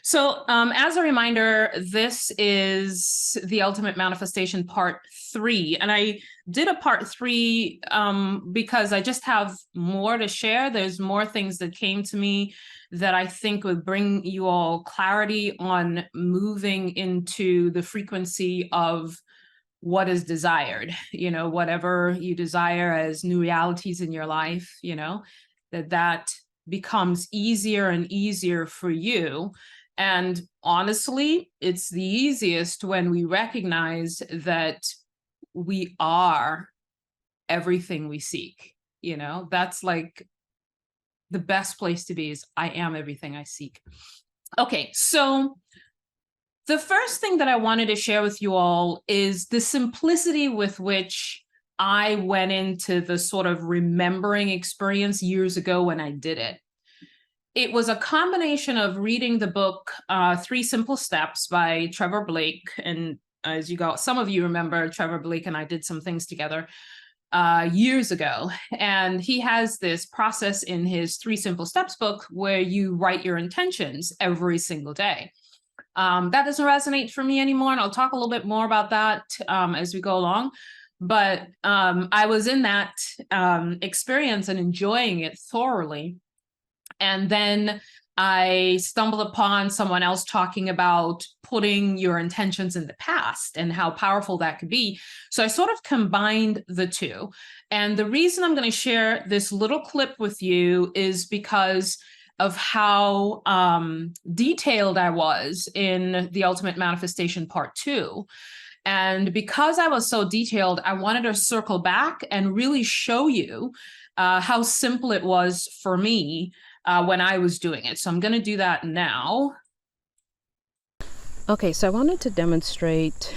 So, as a reminder, this is the Ultimate Manifestation Part 3. And I did a Part 3 because I just have more to share. There's more things that came to me that I think would bring you all clarity on moving into the frequency of what is desired, whatever you desire as new realities in your life, that becomes easier and easier for you. And honestly, it's the easiest when we recognize that we are everything we seek. That's like the best place to be, is I am everything I seek. Okay, so the first thing that I wanted to share with you all is the simplicity with which I went into the sort of remembering experience years ago when I did it. It was a combination of reading the book 3 Simple Steps by Trevor Blake. And as some of you remember, Trevor Blake and I did some things together years ago. And he has this process in his 3 Simple Steps book where you write your intentions every single day. That doesn't resonate for me anymore, and I'll talk a little bit more about that as we go along. But I was in that experience and enjoying it thoroughly. And then I stumbled upon someone else talking about putting your intentions in the past and how powerful that could be. So I sort of combined the two. And the reason I'm going to share this little clip with you is because of how detailed I was in the Ultimate Manifestation Part 2. And because I was so detailed, I wanted to circle back and really show you how simple it was for me when I was doing it. So I'm going to do that now. Okay, so I wanted to demonstrate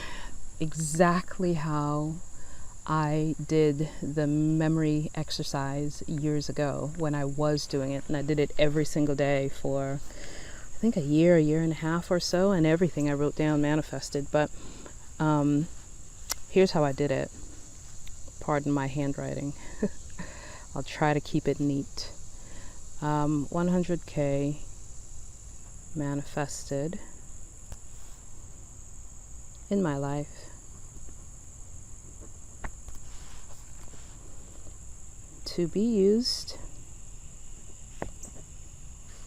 exactly how I did the memory exercise years ago when I was doing it. And I did it every single day for, I think, a year and a half or so. And everything I wrote down manifested. But here's how I did it. Pardon my handwriting. I'll try to keep it neat. 100K manifested in my life. To be used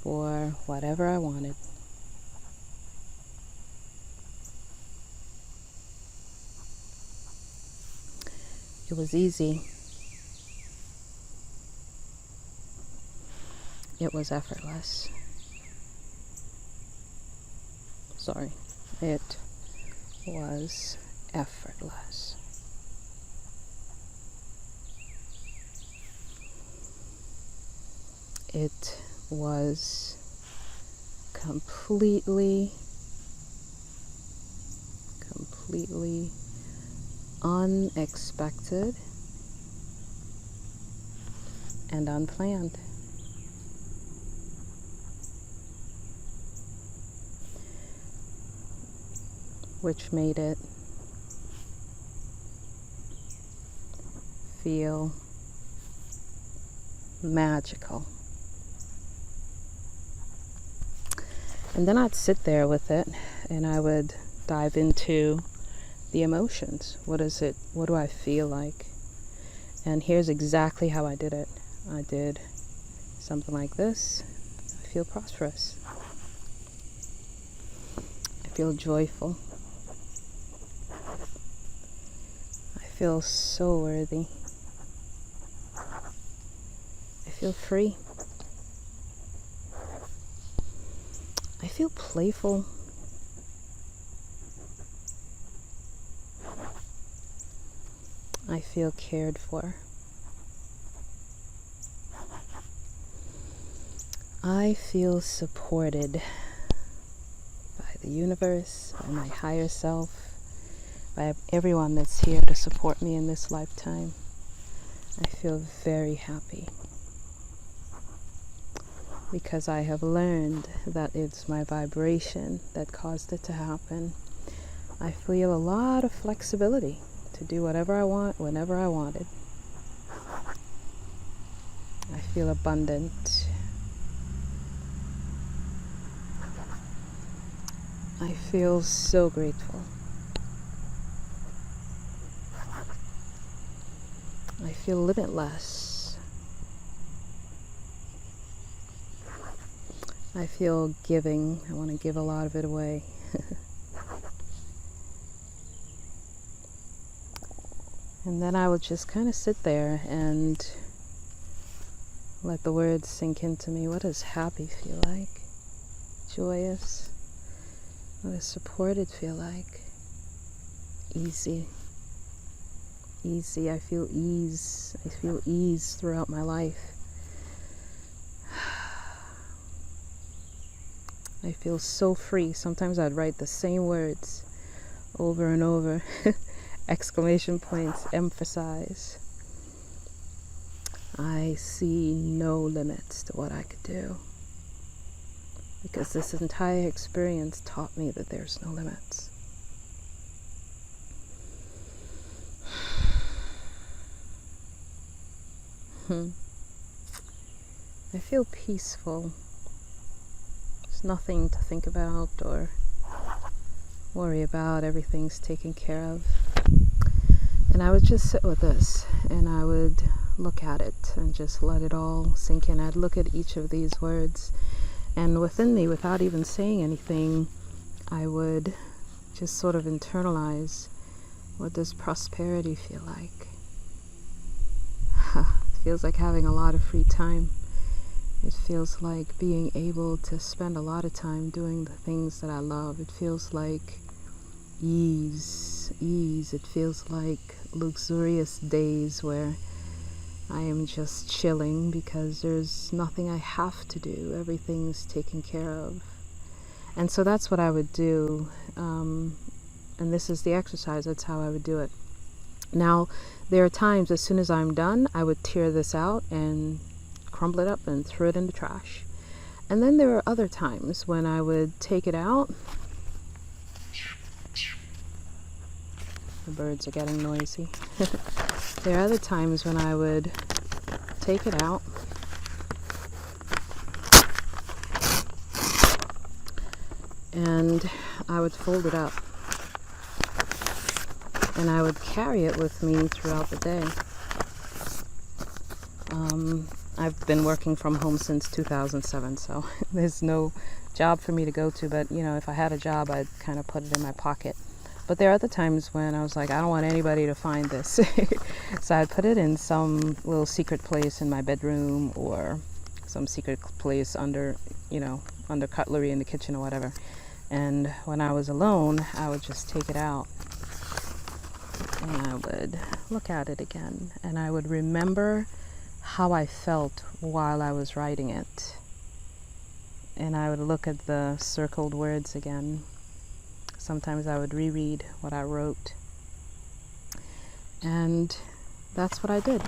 for whatever I wanted. It was easy. It was effortless. Sorry, it was effortless. It was completely unexpected and unplanned. Which made it feel magical. And then I'd sit there with it and I would dive into the emotions. What is it? What do I feel like? And here's exactly how I did it. I did something like this. I feel prosperous. I feel joyful. I feel so worthy. I feel free. I feel playful. I feel cared for. I feel supported by the universe, by my higher self, by everyone that's here to support me in this lifetime. I feel very happy because I have learned that it's my vibration that caused it to happen. I feel a lot of flexibility to do whatever I want, whenever I wanted. I feel abundant. I feel so grateful. I feel limitless. I feel giving. I want to give a lot of it away. And then I would just kind of sit there and let the words sink into me. What does happy feel like? Joyous? What does supported feel like? Easy. Easy. I feel ease. I feel ease throughout my life. I feel so free. Sometimes I'd write the same words over and over. Exclamation points, emphasize. I see no limits to what I could do. Because this entire experience taught me that there's no limits. I feel peaceful. There's nothing to think about or worry about. Everything's taken care of. And I would just sit with this and I would look at it and just let it all sink in. I'd look at each of these words, and within me, without even saying anything, I would just sort of internalize, what does prosperity feel like? It feels like having a lot of free time. It feels like being able to spend a lot of time doing the things that I love. It feels like ease. It feels like luxurious days where I am just chilling because there's nothing I have to do. Everything's taken care of. And so that's what I would do. And this is the exercise. That's how I would do it. Now, there are times as soon as I'm done, I would tear this out and crumble it up and throw it in the trash. And then there are other times when I would take it out. The birds are getting noisy. There are other times when I would take it out and I would fold it up and I would carry it with me throughout the day. I've been working from home since 2007, so there's no job for me to go to, but if I had a job, I'd kind of put it in my pocket. But there are other times when I was like, I don't want anybody to find this. So I'd put it in some little secret place in my bedroom or some secret place under cutlery in the kitchen or whatever. And when I was alone, I would just take it out and I would look at it again and I would remember how I felt while I was writing it. And I would look at the circled words again. Sometimes I would reread what I wrote. And that's what I did.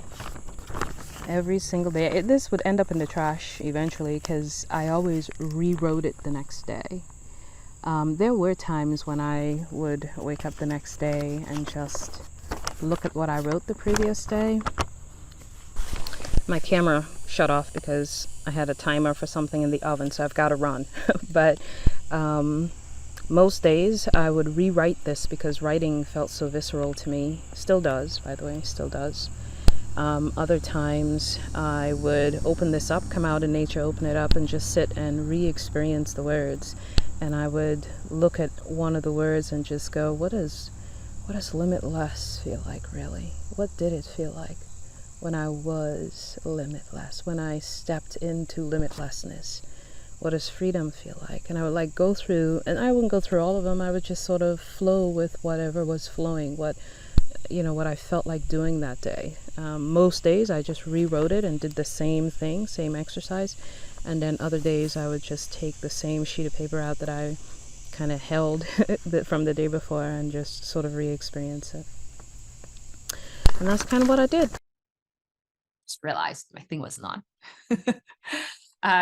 Every single day. This would end up in the trash eventually because I always rewrote it the next day. There were times when I would wake up the next day and just look at what I wrote the previous day. My camera shut off because I had a timer for something in the oven, so I've got to run. But most days I would rewrite this because writing felt so visceral to me. Still does, by the way, still does. Other times I would open this up, come out in nature, open it up and just sit and re-experience the words. And I would look at one of the words and just go, what does limitless feel like really? What did it feel like when I was limitless, when I stepped into limitlessness? What does freedom feel like? And I would go through, and I wouldn't go through all of them. I would just sort of flow with whatever was flowing, what I felt like doing that day. Most days I just rewrote it and did the same thing, same exercise. And then other days I would just take the same sheet of paper out that I kind of held from the day before and just sort of re-experience it. And that's kind of what I did. Just realized my thing was not.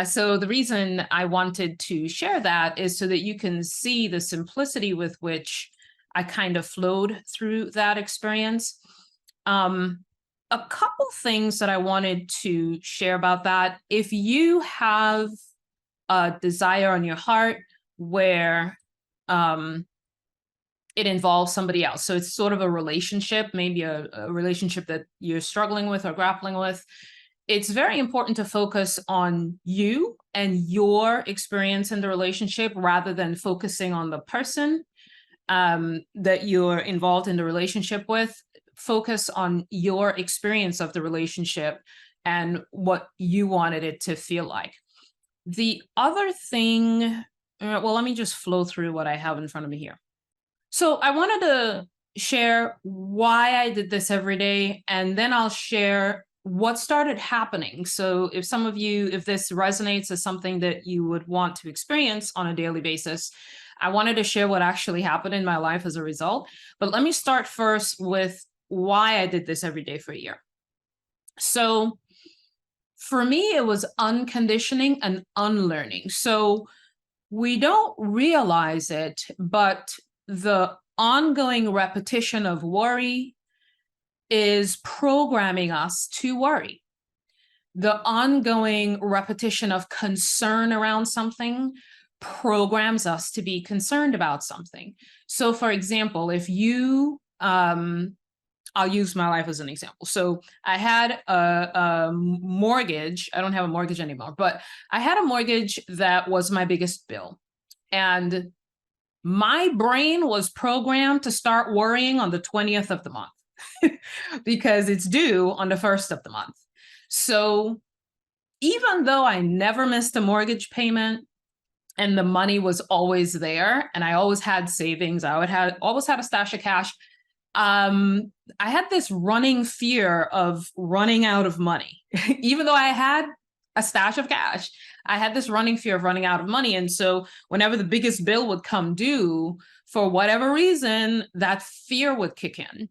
So the reason I wanted to share that is so that you can see the simplicity with which I kind of flowed through that experience. A couple things that I wanted to share about that. If you have a desire on your heart where it involves somebody else. So it's sort of a relationship, maybe a relationship that you're struggling with or grappling with. It's very important to focus on you and your experience in the relationship rather than focusing on the person that you're involved in the relationship with. Focus on your experience of the relationship and what you wanted it to feel like. The other thing, well, let me just flow through what I have in front of me here. So I wanted to share why I did this every day, and then I'll share what started happening. So if some of you, if this resonates as something that you would want to experience on a daily basis, I wanted to share what actually happened in my life as a result. But let me start first with why I did this every day for a year. So for me, it was unconditioning and unlearning. So we don't realize it, but the ongoing repetition of worry is programming us to worry. The ongoing repetition of concern around something programs us to be concerned about something. So for example, if you, I'll use my life as an example. So I had a mortgage. I don't have a mortgage anymore, but I had a mortgage that was my biggest bill. And my brain was programmed to start worrying on the 20th of the month because it's due on the 1st of the month. So even though I never missed a mortgage payment and the money was always there and I always had savings, I always had a stash of cash, I had this running fear of running out of money. Even though I had a stash of cash, I had this running fear of running out of money. And so whenever the biggest bill would come due, for whatever reason, that fear would kick in.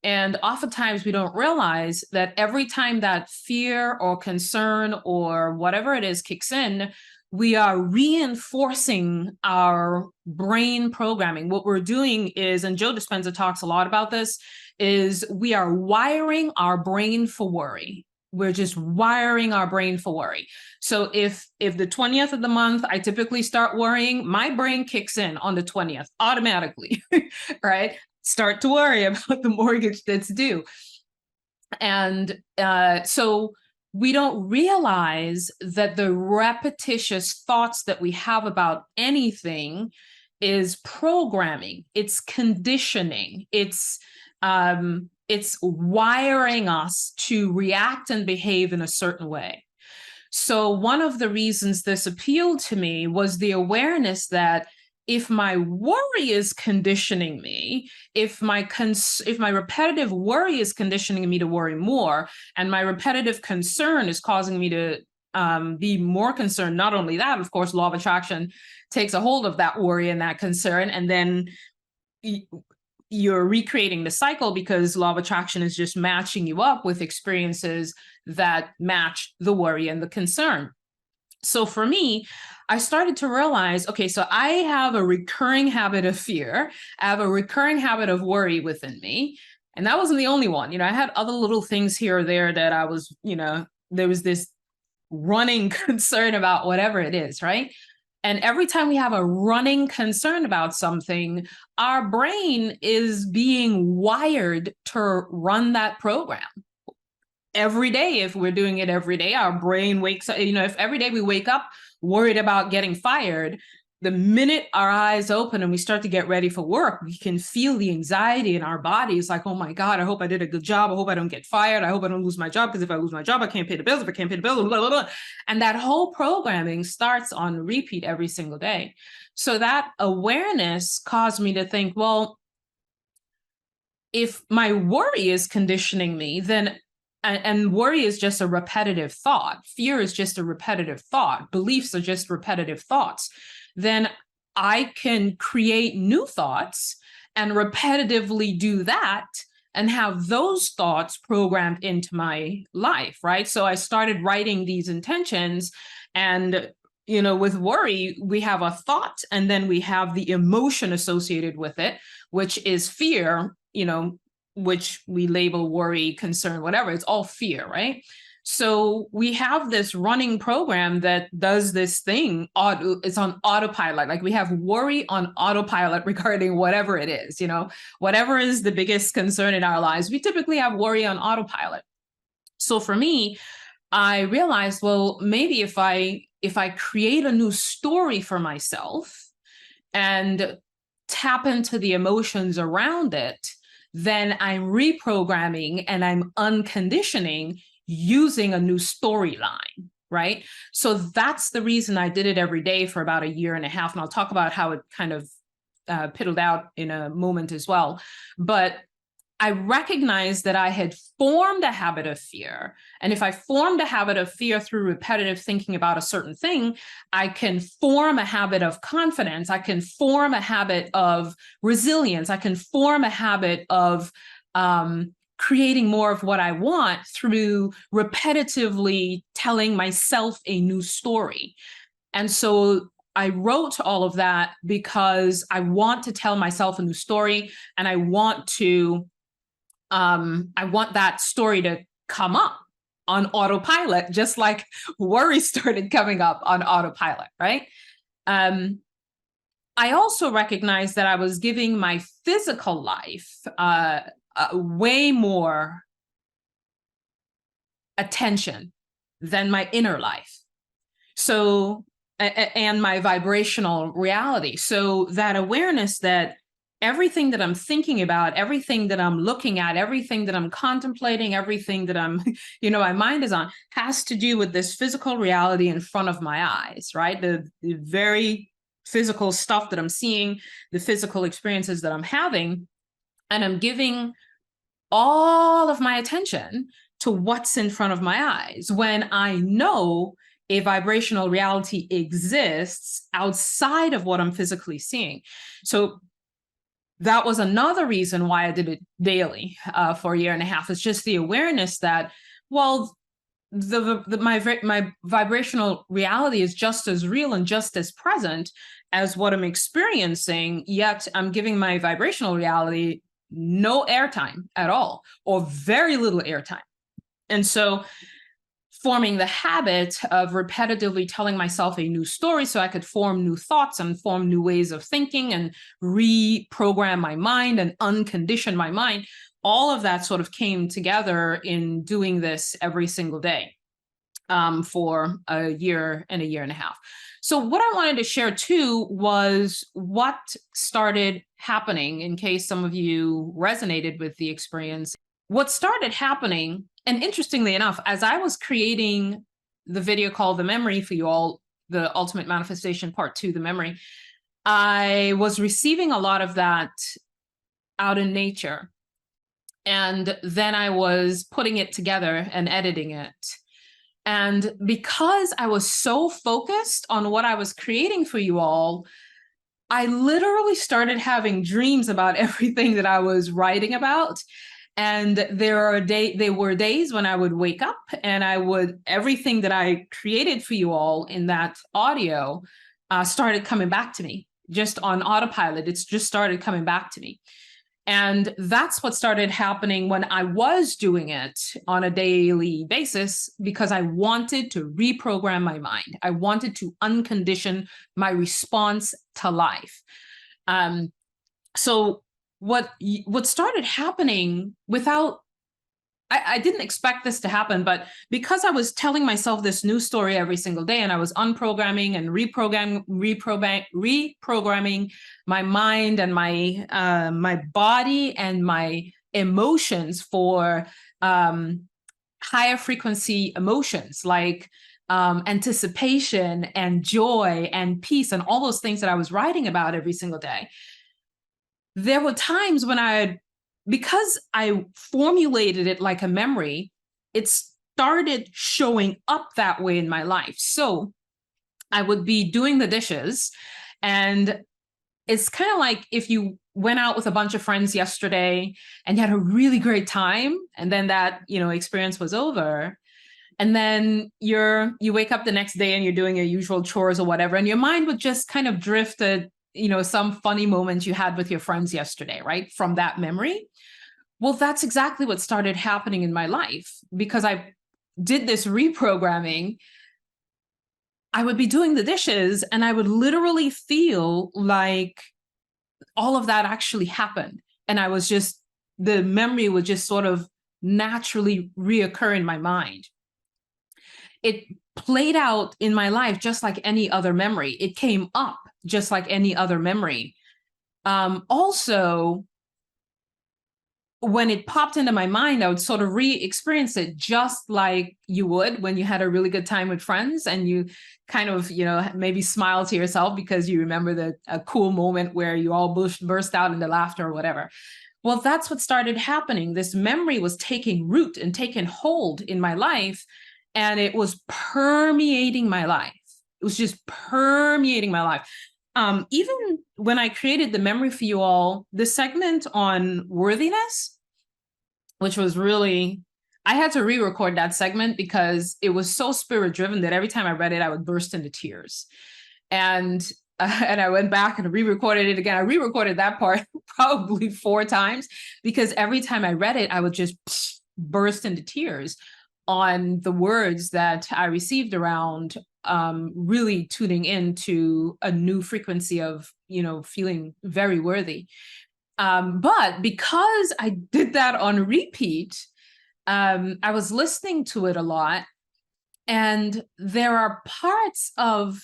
And oftentimes we don't realize that every time that fear or concern or whatever it is kicks in, we are reinforcing our brain programming. What we're doing is, and Joe Dispenza talks a lot about this, is we are wiring our brain for worry. We're just wiring our brain for worry. So if the 20th of the month, I typically start worrying, my brain kicks in on the 20th automatically, right? Start to worry about the mortgage that's due. And so we don't realize that the repetitious thoughts that we have about anything is programming, it's conditioning, it's wiring us to react and behave in a certain way. So one of the reasons this appealed to me was the awareness that if my worry is conditioning me, if my repetitive worry is conditioning me to worry more, and my repetitive concern is causing me to be more concerned, not only that, of course, law of attraction takes a hold of that worry and that concern, and then you're recreating the cycle because law of attraction is just matching you up with experiences that match the worry and the concern. So for me, I started to realize, okay, so I have a recurring habit of fear. I have a recurring habit of worry within me. And that wasn't the only one. I had other little things here or there that I was, there was this running concern about whatever it is, right? And every time we have a running concern about something, our brain is being wired to run that program. Every day, if we're doing it every day, our brain wakes up, if every day we wake up worried about getting fired, the minute our eyes open and we start to get ready for work, we can feel the anxiety in our bodies like, oh my God, I hope I did a good job. I hope I don't get fired. I hope I don't lose my job, because if I lose my job, I can't pay the bills. If I can't pay the bills, blah, blah, blah. And that whole programming starts on repeat every single day. So that awareness caused me to think, well, if my worry is conditioning me, then and worry is just a repetitive thought. Fear is just a repetitive thought. Beliefs are just repetitive thoughts. Then I can create new thoughts and repetitively do that and have those thoughts programmed into my life, right? So I started writing these intentions, and with worry, we have a thought and then we have the emotion associated with it, which is fear, which we label worry, concern, whatever. It's all fear, right? So we have this running program that does this thing. It's on autopilot. Like we have worry on autopilot regarding whatever it is, whatever is the biggest concern in our lives. We typically have worry on autopilot. So for me, I realized, well, maybe if I create a new story for myself and tap into the emotions around it, then I'm reprogramming and I'm unconditioning using a new storyline, right? So that's the reason I did it every day for about a year and a half. And I'll talk about how it kind of piddled out in a moment as well. But I recognized that I had formed a habit of fear. And if I formed a habit of fear through repetitive thinking about a certain thing, I can form a habit of confidence. I can form a habit of resilience. I can form a habit of creating more of what I want through repetitively telling myself a new story. And so I wrote all of that because I want to tell myself a new story, and I want that story to come up on autopilot, just like worry started coming up on autopilot, right? I also recognized that I was giving my physical life way more attention than my inner life. So, and my vibrational reality. So that awareness that everything that I'm thinking about, everything that I'm looking at, everything that I'm contemplating, everything that I'm, my mind is on, has to do with this physical reality in front of my eyes, right? The very physical stuff that I'm seeing, the physical experiences that I'm having, and I'm giving all of my attention to what's in front of my eyes when I know a vibrational reality exists outside of what I'm physically seeing. So that was another reason why I did it daily for a year and a half. It's just the awareness that, well, my vibrational reality is just as real and just as present as what I'm experiencing, yet I'm giving my vibrational reality no airtime at all, or very little airtime. And so forming the habit of repetitively telling myself a new story so I could form new thoughts and form new ways of thinking and reprogram my mind and uncondition my mind, all of that sort of came together in doing this every single day for a year and a half. So what I wanted to share too was what started happening, in case some of you resonated with the experience. What started happening, and interestingly enough, as I was creating the video called The Memory for you all, the Ultimate Manifestation Part 2, The Memory, I was receiving a lot of that out in nature. And then I was putting it together and editing it. And because I was so focused on what I was creating for you all, I literally started having dreams about everything that I was writing about. And there were days when I would wake up and everything that I created for you all in that audio started coming back to me just on autopilot. It's just started coming back to me. And that's what started happening when I was doing it on a daily basis, because I wanted to reprogram my mind. I wanted to uncondition my response to life. So what started happening without, I didn't expect this to happen, but because I was telling myself this new story every single day, and I was unprogramming and reprogramming my mind and my body and my emotions for higher frequency emotions like anticipation and joy and peace and all those things that I was writing about every single day. There were times when because I formulated it like a memory, it started showing up that way in my life. So I would be doing the dishes, and it's kind of like if you went out with a bunch of friends yesterday and you had a really great time, and then that, experience was over. And then you wake up the next day and you're doing your usual chores or whatever, and your mind would just kind of drift to, some funny moment you had with your friends yesterday, right? From that memory. Well, that's exactly what started happening in my life, because I did this reprogramming, I would be doing the dishes and I would literally feel like all of that actually happened. And I was just, the memory would just sort of naturally reoccur in my mind. It played out in my life just like any other memory. It came up just like any other memory. Also, when it popped into my mind, I would sort of re-experience it just like you would when you had a really good time with friends and you kind of, you know, maybe smile to yourself because you remember a cool moment where you all burst out into laughter or whatever. Well, that's what started happening. This memory was taking root and taking hold in my life, and it was permeating my life. It was just permeating my life. Even when I created the memory for you all, the segment on worthiness, which was really, I had to re-record that segment because it was so spirit driven that every time I read it, I would burst into tears. And I went back and re-recorded it again. I re-recorded that part probably 4 times because every time I read it, I would just burst into tears on the words that I received around really tuning into a new frequency of, you know, feeling very worthy. But because I did that on repeat, I was listening to it a lot, and there are parts of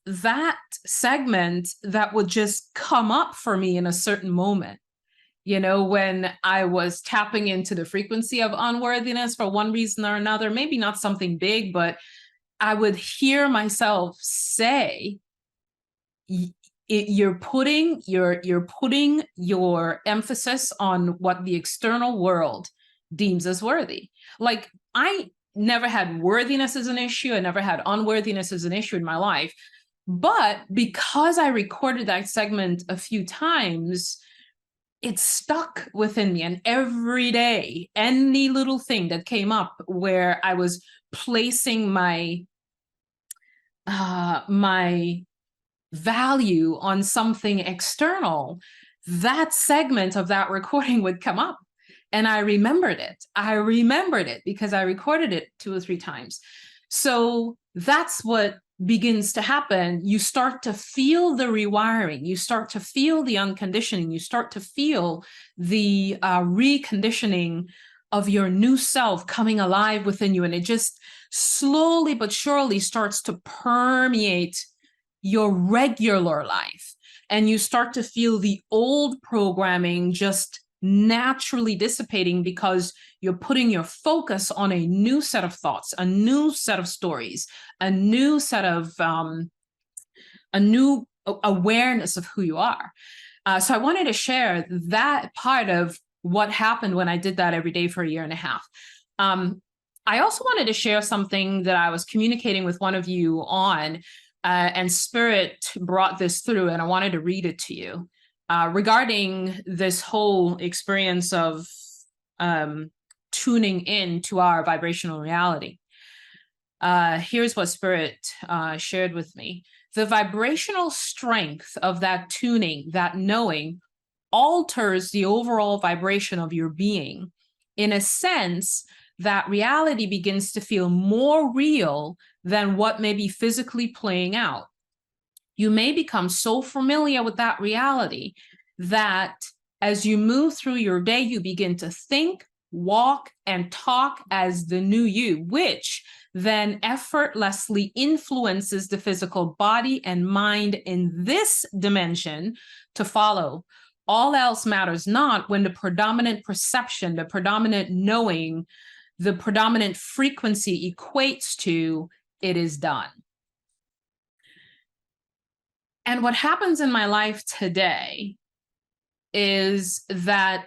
that segment that would just come up for me in a certain moment. You know, when I was tapping into the frequency of unworthiness for one reason or another, maybe not something big, but I would hear myself say, you're putting your emphasis on what the external world deems as worthy. Like, I never had worthiness as an issue. I never had unworthiness as an issue in my life. But because I recorded that segment a few times, it stuck within me. And every day, any little thing that came up where I was placing my my value on something external, that segment of that recording would come up. And I remembered it. I remembered it because I recorded it 2 or 3 times. So that's what begins to happen. You start to feel the rewiring. You start to feel the unconditioning. You start to feel the reconditioning of your new self coming alive within you. And it just slowly but surely starts to permeate your regular life. And you start to feel the old programming just naturally dissipating because you're putting your focus on a new set of thoughts, a new set of stories, a new set of, a new awareness of who you are. So I wanted to share that part of what happened when I did that every day for a year and a half. I also wanted to share something that I was communicating with one of you on, and Spirit brought this through, and I wanted to read it to you regarding this whole experience of tuning in to our vibrational reality. Here's what Spirit shared with me. The vibrational strength of that tuning, that knowing, alters the overall vibration of your being. In a sense, that reality begins to feel more real than what may be physically playing out. You may become so familiar with that reality that as you move through your day, you begin to think, walk, and talk as the new you, which then effortlessly influences the physical body and mind in this dimension to follow. All else matters not when the predominant perception, the predominant knowing, the predominant frequency equates to it is done. And what happens in my life today is that,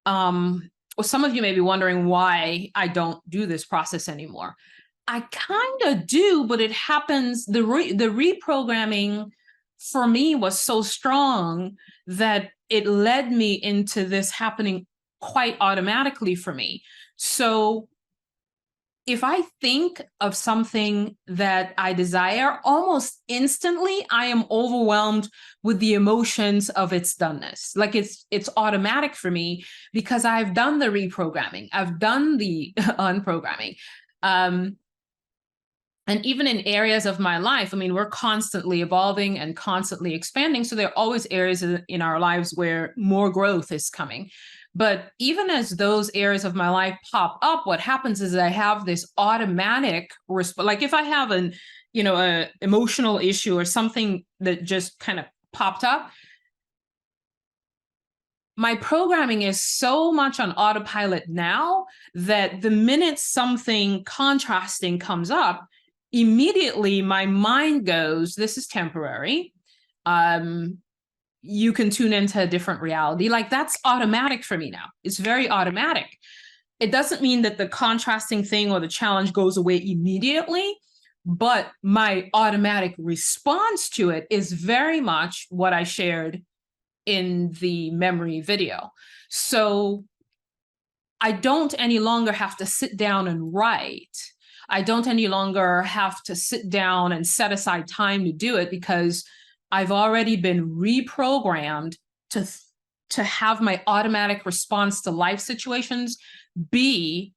well, some of you may be wondering why I don't do this process anymore. I kind of do, but it happens, the reprogramming for me was so strong that it led me into this happening quite automatically for me. So if I think of something that I desire, almost instantly I am overwhelmed with the emotions of its doneness. Like it's automatic for me because I've done the reprogramming, I've done the unprogramming. And even in areas of my life, I mean, we're constantly evolving and constantly expanding. So there are always areas in our lives where more growth is coming. But even as those areas of my life pop up, what happens is I have this automatic response. Like if I have an, a emotional issue or something that just kind of popped up, my programming is so much on autopilot now that the minute something contrasting comes up, immediately my mind goes, this is temporary. You can tune into a different reality. Like that's automatic for me now. It's very automatic. It doesn't mean that the contrasting thing or the challenge goes away immediately, but my automatic response to it is very much what I shared in the memory video. So I don't any longer have to sit down and write. I don't any longer have to sit down and set aside time to do it because I've already been reprogrammed to have my automatic response to life situations be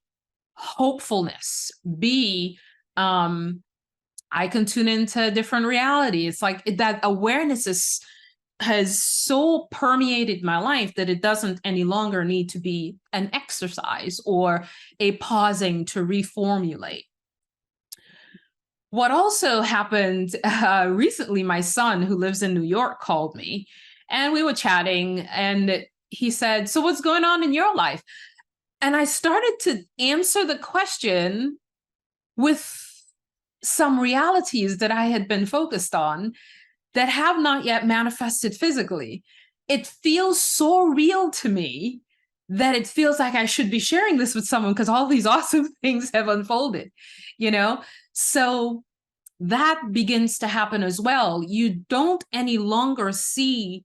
hopefulness, be I can tune into a different reality. It's like that awareness has so permeated my life that it doesn't any longer need to be an exercise or a pausing to reformulate. What also happened recently, my son who lives in New York called me and we were chatting and he said, so what's going on in your life? And I started to answer the question with some realities that I had been focused on that have not yet manifested physically. It feels so real to me that it feels like I should be sharing this with someone because all these awesome things have unfolded, So that begins to happen as well. You don't any longer see,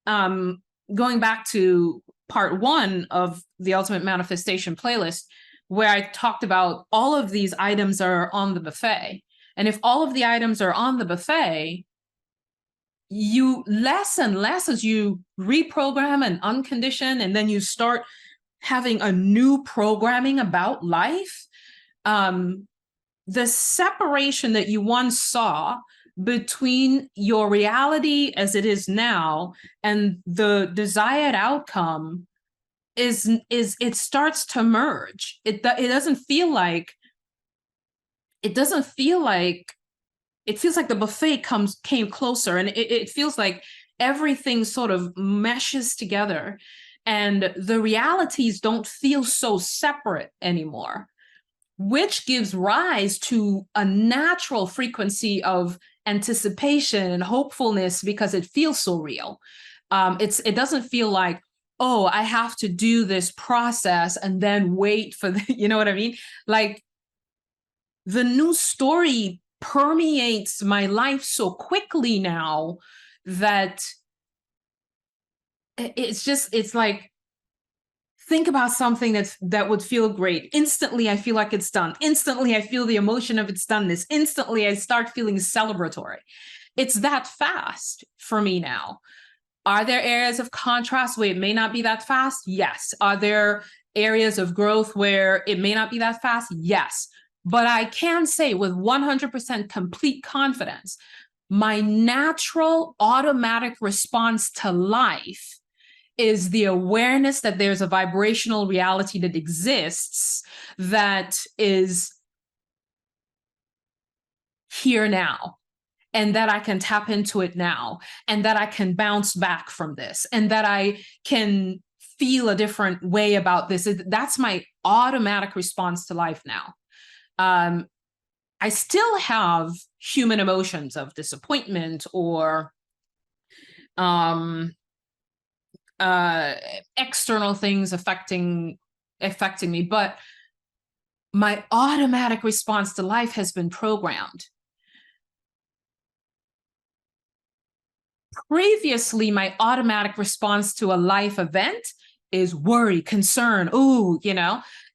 going back to part 1 of the Ultimate Manifestation playlist, where I talked about all of these items are on the buffet. And if all of the items are on the buffet, you less and less as you reprogram and uncondition, and then you start having a new programming about life, the separation that you once saw between your reality as it is now and the desired outcome is it starts to merge. It doesn't feel like it feels like the buffet came closer, and it feels like everything sort of meshes together and the realities don't feel so separate anymore, which gives rise to a natural frequency of anticipation and hopefulness because it feels so real. It doesn't feel like, oh, I have to do this process and then wait for you know what I mean? Like the new story permeates my life so quickly now that it's like, think about something that would feel great. Instantly, I feel like it's done. Instantly, I feel the emotion of its doneness. Instantly, I start feeling celebratory. It's that fast for me now. Are there areas of contrast where it may not be that fast? Yes. Are there areas of growth where it may not be that fast? Yes. But I can say with 100% complete confidence, my natural automatic response to life is the awareness that there's a vibrational reality that exists that is here now, and that I can tap into it now, and that I can bounce back from this, and that I can feel a different way about this. That's my automatic response to life now. I still have human emotions of disappointment or external things affecting me, but my automatic response to life has been programmed. Previously, my automatic response to a life event is worry, concern,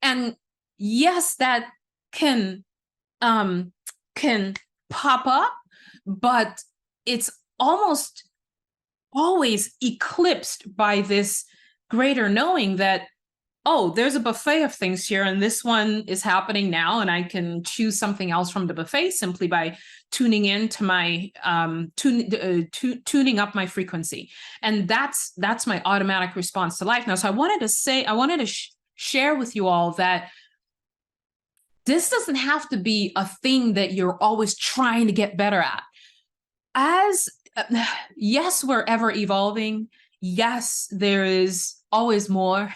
and yes, that can can pop up, but it's almost always eclipsed by this greater knowing that, oh, there's a buffet of things here, and this one is happening now, and I can choose something else from the buffet simply by tuning into my tuning up my frequency. And that's my automatic response to life. Now, so I wanted to share with you all that this doesn't have to be a thing that you're always trying to get better at. As yes, we're ever evolving. Yes, there is always more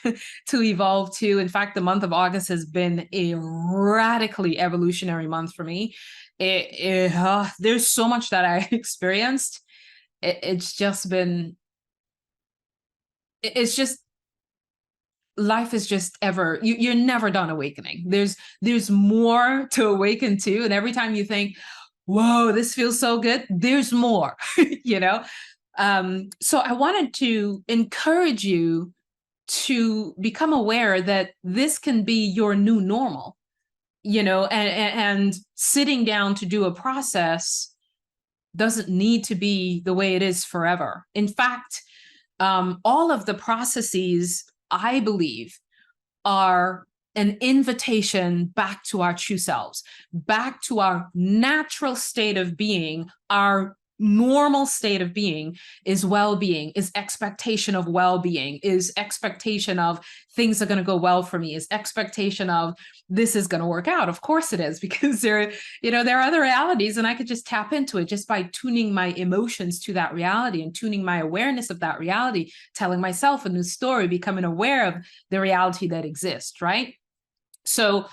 to evolve to. In fact, the month of August has been a radically evolutionary month for me. There's so much that I experienced. It's just life is just ever, you're never done awakening. There's more to awaken to. And every time you think, whoa, this feels so good, there's more, you know? So I wanted to encourage you to become aware that this can be your new normal, you know, and sitting down to do a process doesn't need to be the way it is forever. In fact, all of the processes, I believe, are an invitation back to our true selves, back to our natural state of being. Our normal state of being is well-being, is expectation of well-being, is expectation of things are going to go well for me, is expectation of this is going to work out. Of course it is, because there are other realities, and I could just tap into it just by tuning my emotions to that reality and tuning my awareness of that reality, telling myself a new story, becoming aware of the reality that exists, right? So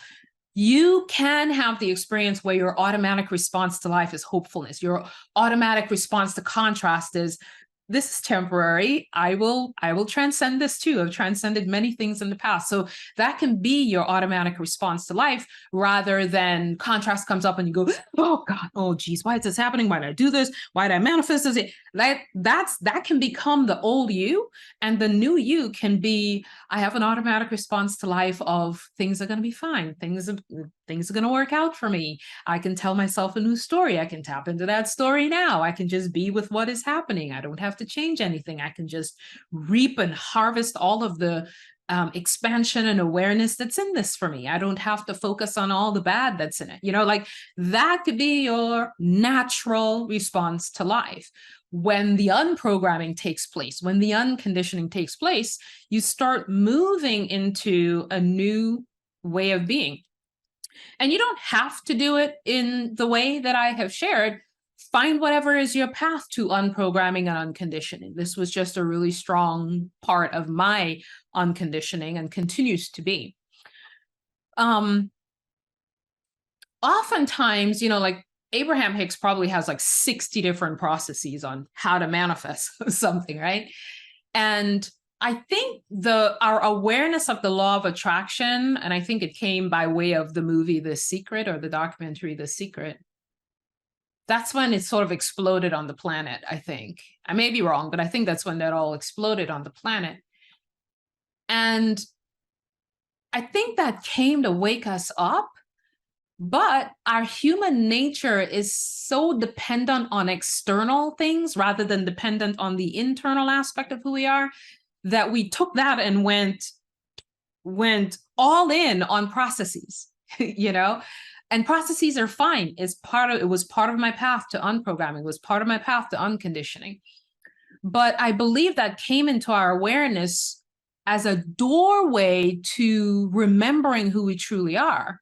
you can have the experience where your automatic response to life is hopefulness. Your automatic response to contrast is, this is temporary. I will transcend this too. I've transcended many things in the past. So that can be your automatic response to life, rather than contrast comes up and you go, oh God, oh geez, why is this happening? Why did I do this? Why did I manifest this? That can become the old you, and the new you can be, I have an automatic response to life of things are going to be fine. Things are going to work out for me. I can tell myself a new story. I can tap into that story now. I can just be with what is happening. I don't have to change anything. I can just reap and harvest all of the expansion and awareness that's in this for me. I don't have to focus on all the bad that's in it. You know, like that could be your natural response to life. When the unprogramming takes place, when the unconditioning takes place, you start moving into a new way of being. And you don't have to do it in the way that I have shared. Find whatever is your path to unprogramming and unconditioning. This was just a really strong part of my unconditioning and continues to be. Oftentimes, you know, like Abraham Hicks probably has like 60 different processes on how to manifest something, right? And I think our awareness of the law of attraction, and I think it came by way of the movie The Secret, or the documentary The Secret, that's when it sort of exploded on the planet, I think. I may be wrong, but I think that's when that all exploded on the planet. And I think that came to wake us up. But our human nature is so dependent on external things rather than dependent on the internal aspect of who we are, that we took that and went all in on processes, you know? And processes are fine. It was part of my path to unprogramming. It was part of my path to unconditioning. But I believe that came into our awareness as a doorway to remembering who we truly are.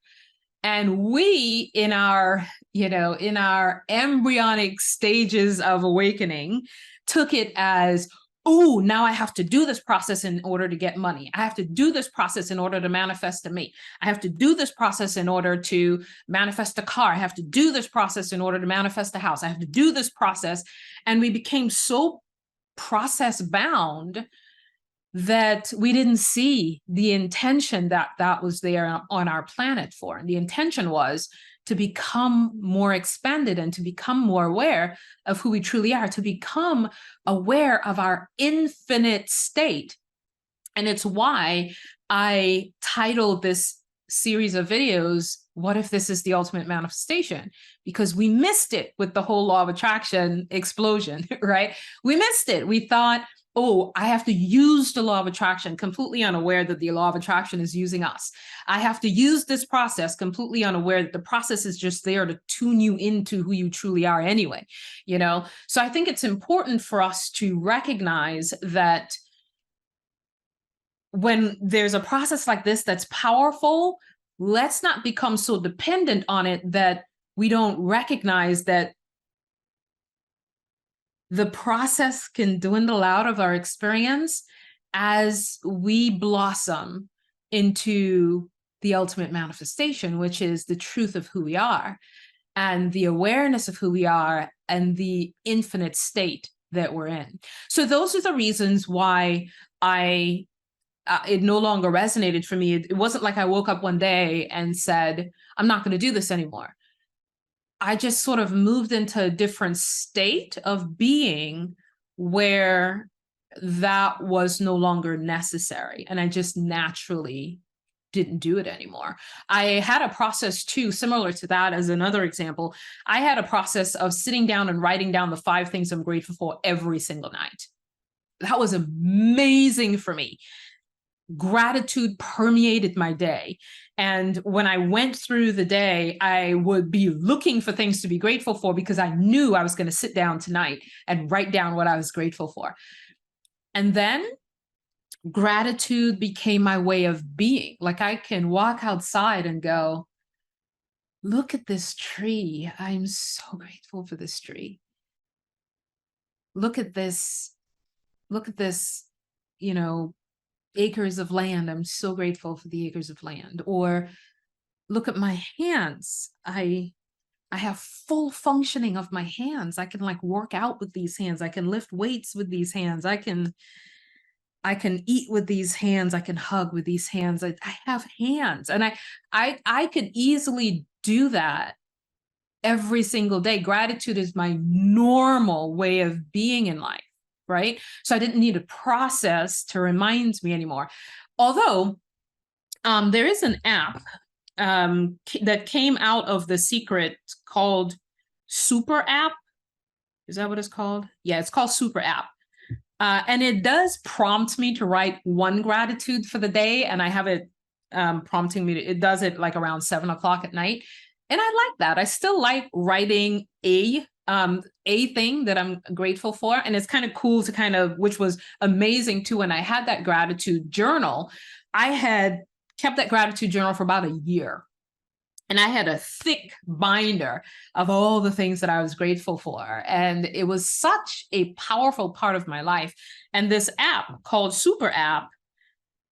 And we, in our embryonic stages of awakening, took it as, oh, now I have to do this process in order to get money. I have to do this process in order to manifest a mate. I have to do this process in order to manifest a car. I have to do this process in order to manifest a house. I have to do this process. And we became so process bound that we didn't see the intention that was there on our planet for. And the intention was to become more expanded and to become more aware of who we truly are, to become aware of our infinite state. And it's why I titled this series of videos, what if this is the ultimate manifestation? Because we missed it with the whole law of attraction explosion, right? We missed it. We thought, oh, I have to use the law of attraction, completely unaware that the law of attraction is using us. I have to use this process, completely unaware that the process is just there to tune you into who you truly are anyway, you know? So I think it's important for us to recognize that when there's a process like this that's powerful, let's not become so dependent on it that we don't recognize that the process can dwindle out of our experience as we blossom into the ultimate manifestation, which is the truth of who we are and the awareness of who we are and the infinite state that we're in. So those are the reasons why it no longer resonated for me. It wasn't like I woke up one day and said, I'm not going to do this anymore. I just sort of moved into a different state of being where that was no longer necessary. And I just naturally didn't do it anymore. I had a process too, similar to that as another example. I had a process of sitting down and writing down the 5 things I'm grateful for every single night. That was amazing for me. Gratitude permeated my day. And when I went through the day, I would be looking for things to be grateful for because I knew I was going to sit down tonight and write down what I was grateful for. And then gratitude became my way of being. Like I can walk outside and go, look at this tree. I'm so grateful for this tree. Look at this, you know, acres of land. I'm so grateful for the acres of land. Or look at my hands. I have full functioning of my hands. I can like work out with these hands. I can lift weights with these hands. I can eat with these hands. I can hug with these hands. I have hands. And I could easily do that every single day. Gratitude is my normal way of being in life. Right? So I didn't need a process to remind me anymore. Although there is an app that came out of The Secret called Super App. Is that what it's called? Yeah, it's called Super App. And it does prompt me to write one gratitude for the day. And I have it prompting me it does it like around 7 o'clock at night. And I like that. I still like writing a thing that I'm grateful for. And it's kind of cool to kind of, which was amazing too. When I had that gratitude journal, I had kept that gratitude journal for about a year. And I had a thick binder of all the things that I was grateful for. And it was such a powerful part of my life. And this app called Super App,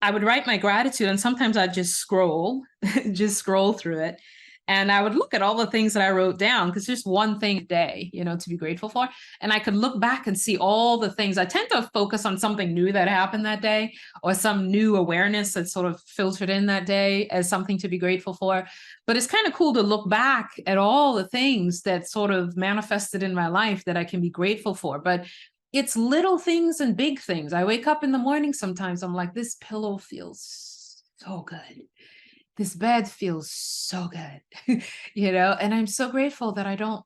I would write my gratitude and sometimes I'd just scroll through it. And I would look at all the things that I wrote down because just one thing a day, you know, to be grateful for. And I could look back and see all the things. I tend to focus on something new that happened that day or some new awareness that sort of filtered in that day as something to be grateful for. But it's kind of cool to look back at all the things that sort of manifested in my life that I can be grateful for. But it's little things and big things. I wake up in the morning sometimes, I'm like, this pillow feels so good. This bed feels so good, you know, and I'm so grateful that I don't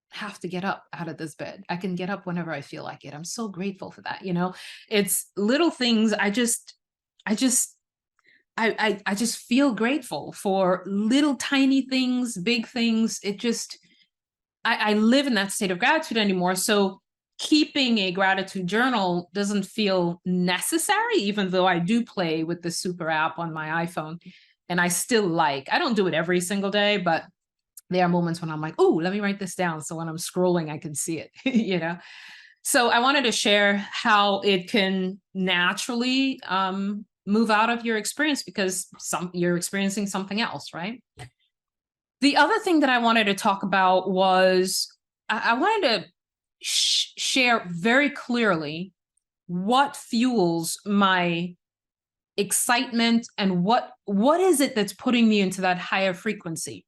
have to get up out of this bed. I can get up whenever I feel like it. I'm so grateful for that. You know, it's little things. I just feel grateful for little tiny things, big things. It just, I live in that state of gratitude anymore. So keeping a gratitude journal doesn't feel necessary, even though I do play with the Super App on my iPhone. And I still I don't do it every single day, but there are moments when I'm like, oh, let me write this down. So when I'm scrolling, I can see it, you know? So I wanted to share how it can naturally move out of your experience because you're experiencing something else, right? The other thing that I wanted to talk about was I wanted to share very clearly what fuels my excitement and what is it that's putting me into that higher frequency.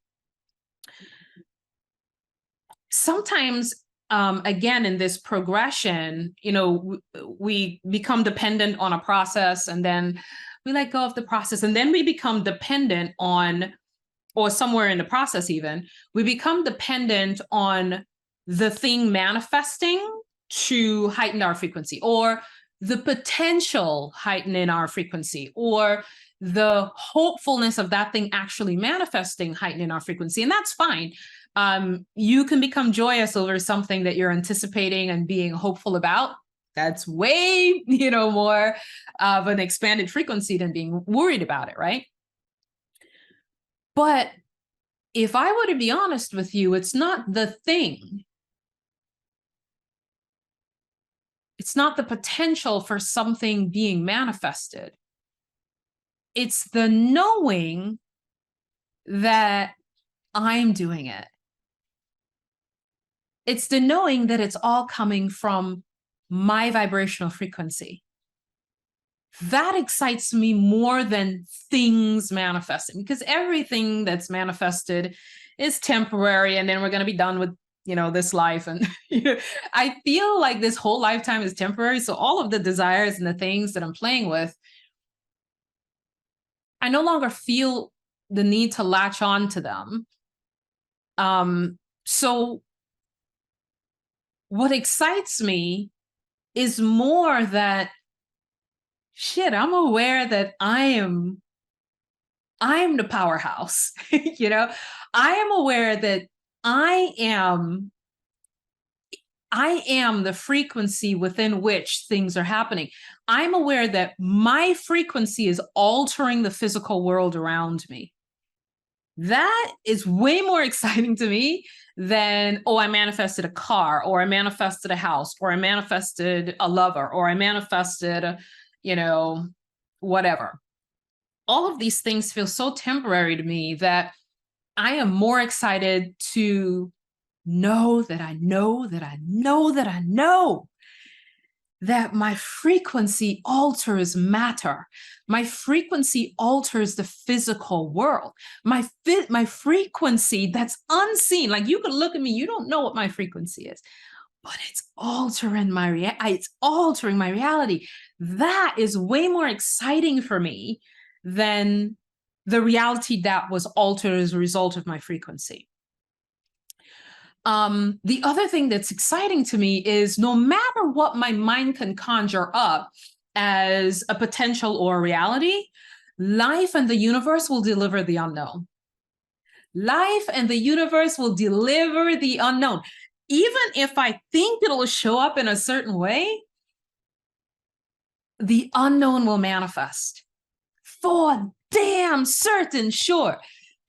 Sometimes again in this progression, you know, we become dependent on a process and then we let go of the process, and then we become dependent on, or somewhere in the process even, we become dependent on the thing manifesting to heighten our frequency, or the potential heightening our frequency, or the hopefulness of that thing actually manifesting heightening our frequency. And that's fine. You can become joyous over something that you're anticipating and being hopeful about. That's way, more of an expanded frequency than being worried about it, right? But if I were to be honest with you, it's not the thing. It's not the potential for something being manifested. It's the knowing that I'm doing it. It's the knowing that it's all coming from my vibrational frequency. That excites me more than things manifesting, because everything that's manifested is temporary, and then we're going to be done with, this life. And I feel like this whole lifetime is temporary. So all of the desires and the things that I'm playing with, I no longer feel the need to latch on to them. So what excites me is more that, shit, I'm aware that I'm the powerhouse. I am aware that I am the frequency within which things are happening. I'm aware that my frequency is altering the physical world around me. That is way more exciting to me than, I manifested a car, or I manifested a house, or I manifested a lover, or I manifested, whatever. All of these things feel so temporary to me that I am more excited to know that I know that I know that I know that my frequency alters matter. My frequency alters the physical world. My frequency that's unseen. Like, you could look at me, you don't know what my frequency is, but it's altering it's altering my reality. That is way more exciting for me than the reality that was altered as a result of my frequency. The other thing that's exciting to me is, no matter what my mind can conjure up as a potential or a reality, life and the universe will deliver the unknown. Life and the universe will deliver the unknown. Even if I think it'll show up in a certain way, the unknown will manifest. For damn certain sure,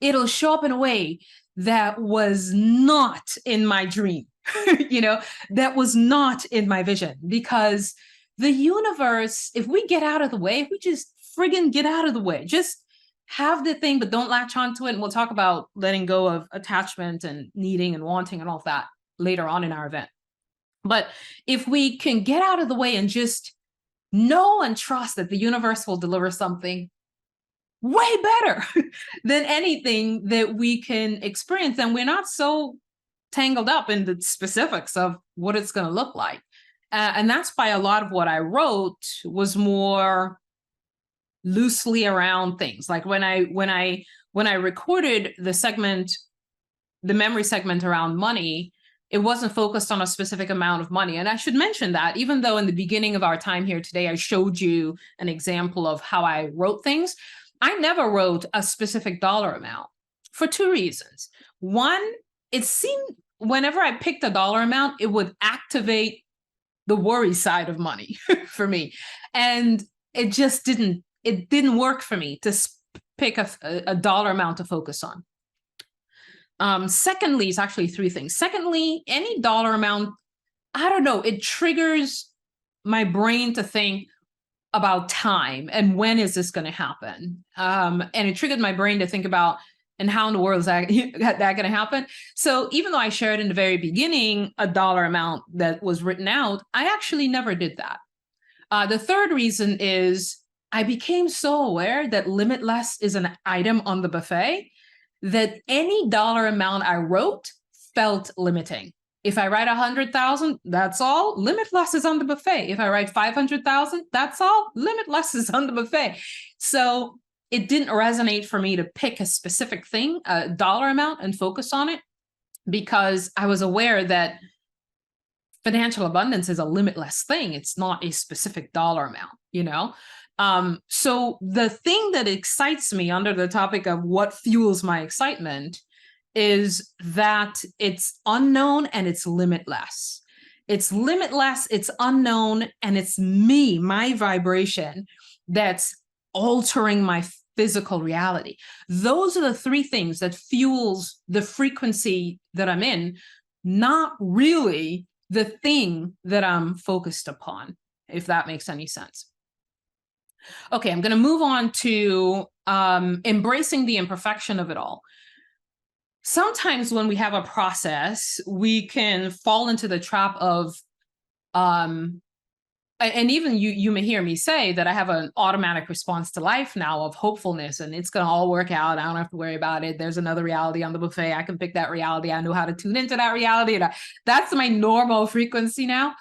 it'll show up in a way that was not in my dream, that was not in my vision. Because the universe, if we get out of the way, if we just friggin' get out of the way, just have the thing, but don't latch onto it. And we'll talk about letting go of attachment and needing and wanting and all of that later on in our event. But if we can get out of the way and just know and trust that the universe will deliver something way better than anything that we can experience, and we're not so tangled up in the specifics of what it's going to look like. And that's why a lot of what I wrote was more loosely around things. Like when I recorded the memory segment around money, it wasn't focused on a specific amount of money. And I should mention that, even though in the beginning of our time here today, I showed you an example of how I wrote things, I never wrote a specific dollar amount for two reasons. One, it seemed whenever I picked a dollar amount, it would activate the worry side of money for me. And it just didn't work for me to pick a dollar amount to focus on. Secondly, it's actually three things. Secondly, any dollar amount, I don't know, it triggers my brain to think about time and when is this going to happen. And it triggered my brain to think about, and how in the world is that going to happen? So even though I shared in the very beginning a dollar amount that was written out, I actually never did that. The third reason is I became so aware that limitless is an item on the buffet that any dollar amount I wrote felt limiting. If I write 100,000, that's all. Limitless is on the buffet. If I write 500,000, that's all. Limitless is on the buffet. So it didn't resonate for me to pick a specific thing, a dollar amount, and focus on it, because I was aware that financial abundance is a limitless thing. It's not a specific dollar amount, you know? So the thing that excites me under the topic of what fuels my excitement is that it's unknown and it's limitless. It's limitless, it's unknown, and it's me, my vibration, that's altering my physical reality. Those are the three things that fuels the frequency that I'm in, not really the thing that I'm focused upon, if that makes any sense. Okay, I'm going to move on to embracing the imperfection of it all. Sometimes when we have a process, we can fall into the trap of, and even you may hear me say that I have an automatic response to life now of hopefulness, and it's going to all work out. I don't have to worry about it. There's another reality on the buffet. I can pick that reality. I know how to tune into that reality. And that's my normal frequency now.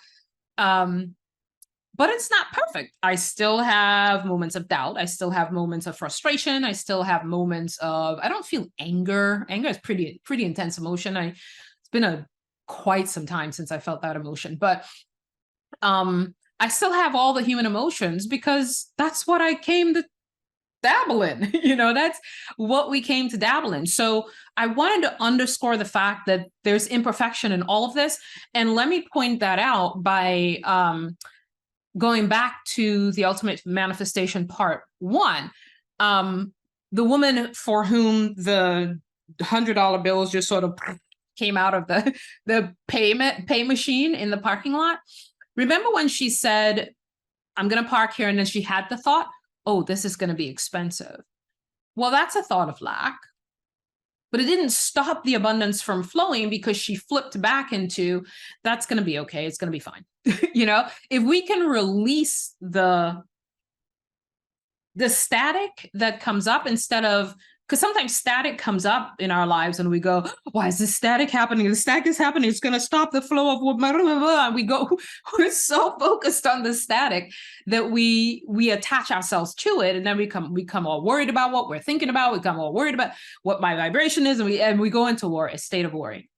But it's not perfect. I still have moments of doubt. I still have moments of frustration. I still have moments of, I don't feel anger. Anger is pretty intense emotion. It's been quite some time since I felt that emotion, but I still have all the human emotions because that's what I came to dabble in. You know, that's what we came to dabble in. So I wanted to underscore the fact that there's imperfection in all of this. And let me point that out by going back to the ultimate manifestation part 1, the woman for whom the $100 bills just sort of came out of the pay machine in the parking lot. Remember when she said, I'm going to park here, and then she had the thought, oh, this is going to be expensive. Well, that's a thought of lack, but it didn't stop the abundance from flowing, because she flipped back into, that's going to be okay. It's going to be fine. You know, if we can release the static that comes up, instead of, because sometimes static comes up in our lives and we go, why is this static happening? The static is happening. It's going to stop the flow of what, and we go, we're so focused on the static that we attach ourselves to it. And then we become all worried about what we're thinking about. We become all worried about what my vibration is. And we go into a state of worry.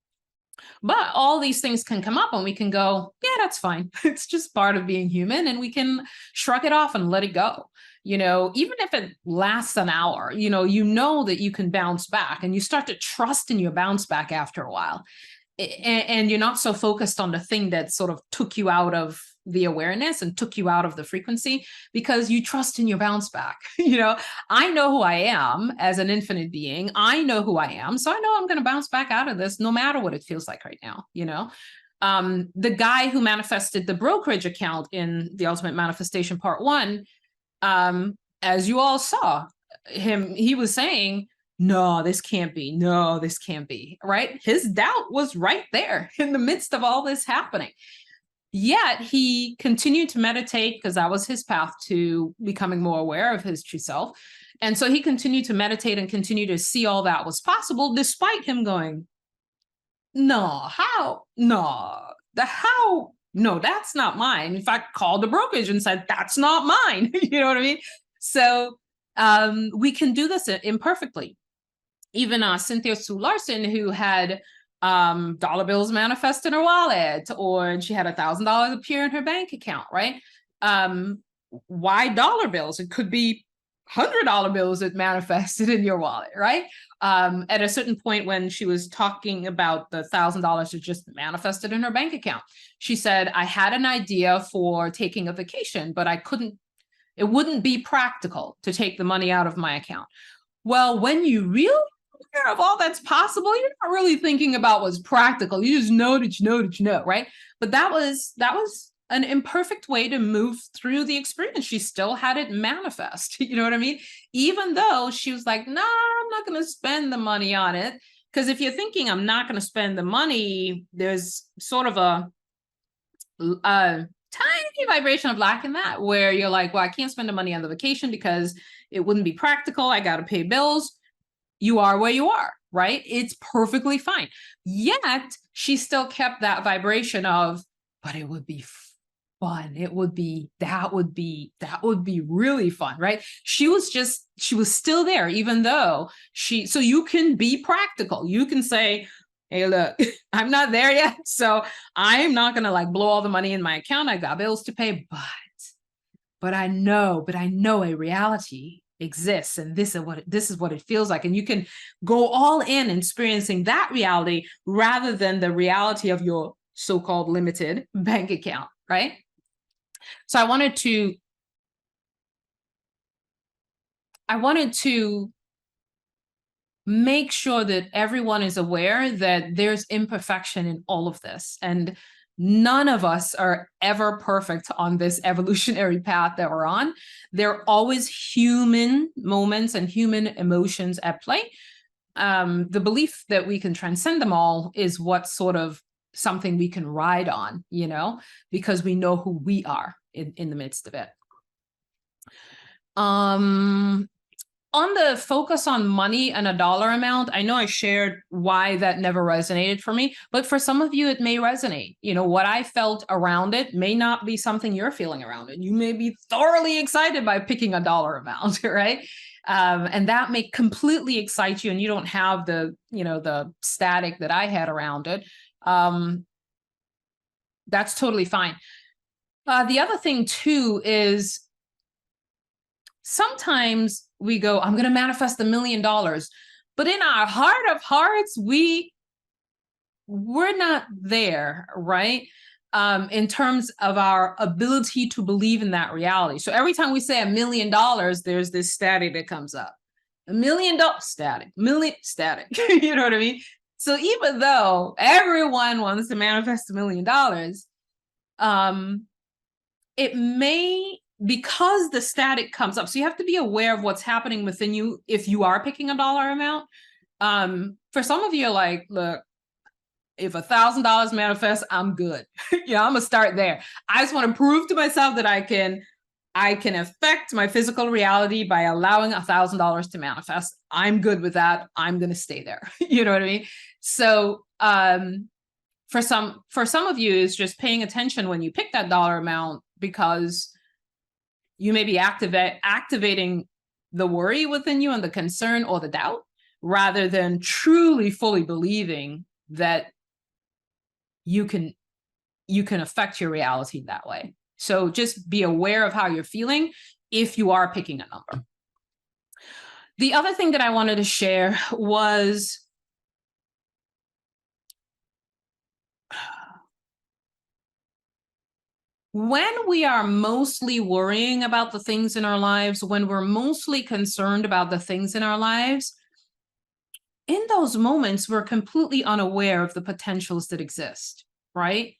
But all these things can come up and we can go, yeah, that's fine. It's just part of being human, and we can shrug it off and let it go. You know, even if it lasts an hour, you know that you can bounce back, and you start to trust in your bounce back after a while. And you're not so focused on the thing that sort of took you out of the awareness and took you out of the frequency, because you trust in your bounce back. You know, I know who I am as an infinite being. I know who I am. So I know I'm going to bounce back out of this no matter what it feels like right now. You know, the guy who manifested the brokerage account in the Ultimate Manifestation Part 1, as you all saw he was saying, no, this can't be. No, this can't be, right? His doubt was right there in the midst of all this happening. Yet he continued to meditate, because that was his path to becoming more aware of his true self. And so he continued to meditate and continue to see all that was possible, despite him going, no, how? No, how? No, that's not mine. In fact, called the brokerage and said, that's not mine. You know what I mean? So we can do this imperfectly. Even Cynthia Sue Larson, who had dollar bills manifest in her wallet, or she had $1,000 appear in her bank account, right? Why dollar bills? It could be $100 bills that manifested in your wallet, right? At a certain point when she was talking about the $1,000 that just manifested in her bank account, she said, I had an idea for taking a vacation, but it wouldn't be practical to take the money out of my account. Well, when you really aware of all that's possible, you're not really thinking about what's practical. You just know that you know, right? But that was an imperfect way to move through the experience. She still had it manifest. You know what I mean? Even though she was like, no, I'm not going to spend the money on it. Because if you're thinking I'm not going to spend the money, there's sort of a tiny vibration of lack in that, where you're like, well, I can't spend the money on the vacation because it wouldn't be practical. I got to pay bills. You are where you are, right? It's perfectly fine. Yet she still kept that vibration of, but it would be fun. That would be really fun, right? She was still there, even though so you can be practical. You can say, hey, look, I'm not there yet. So I'm not going to like blow all the money in my account. I got bills to pay, but I know a reality exists, and this is what it feels like. And you can go all in experiencing that reality rather than the reality of your so-called limited bank account, right? So I wanted to make sure that everyone is aware that there's imperfection in all of this, and none of us are ever perfect on this evolutionary path that we're on. There are always human moments and human emotions at play. The belief that we can transcend them all is what sort of something we can ride on, because we know who we are in the midst of it. On the focus on money and a dollar amount, I know I shared why that never resonated for me, but for some of you, it may resonate. What I felt around it may not be something you're feeling around it. You may be thoroughly excited by picking a dollar amount, right? And that may completely excite you, and you don't have the static that I had around it. That's totally fine. The other thing too is sometimes we go, I'm going to manifest $1 million, but in our heart of hearts, we're not there, right? In terms of our ability to believe in that reality. So every time we say $1 million, there's this static that comes up. $1 million static, static. You know what I mean? So even though everyone wants to manifest $1 million, it may, because the static comes up. So you have to be aware of what's happening within you if you are picking a dollar amount. For some of you, like, look, if $1,000 manifests, I'm good. I'm gonna start there. I just want to prove to myself that I can affect my physical reality by allowing $1,000 to manifest. I'm good with that. I'm gonna stay there. You know what I mean? So for some of you, it's just paying attention when you pick that dollar amount, because you may be activating the worry within you and the concern or the doubt, rather than truly fully believing that you can affect your reality that way. So just be aware of how you're feeling if you are picking a number. The other thing that I wanted to share was when we are mostly worrying about the things in our lives, when we're mostly concerned about the things in our lives, in those moments, we're completely unaware of the potentials that exist, right?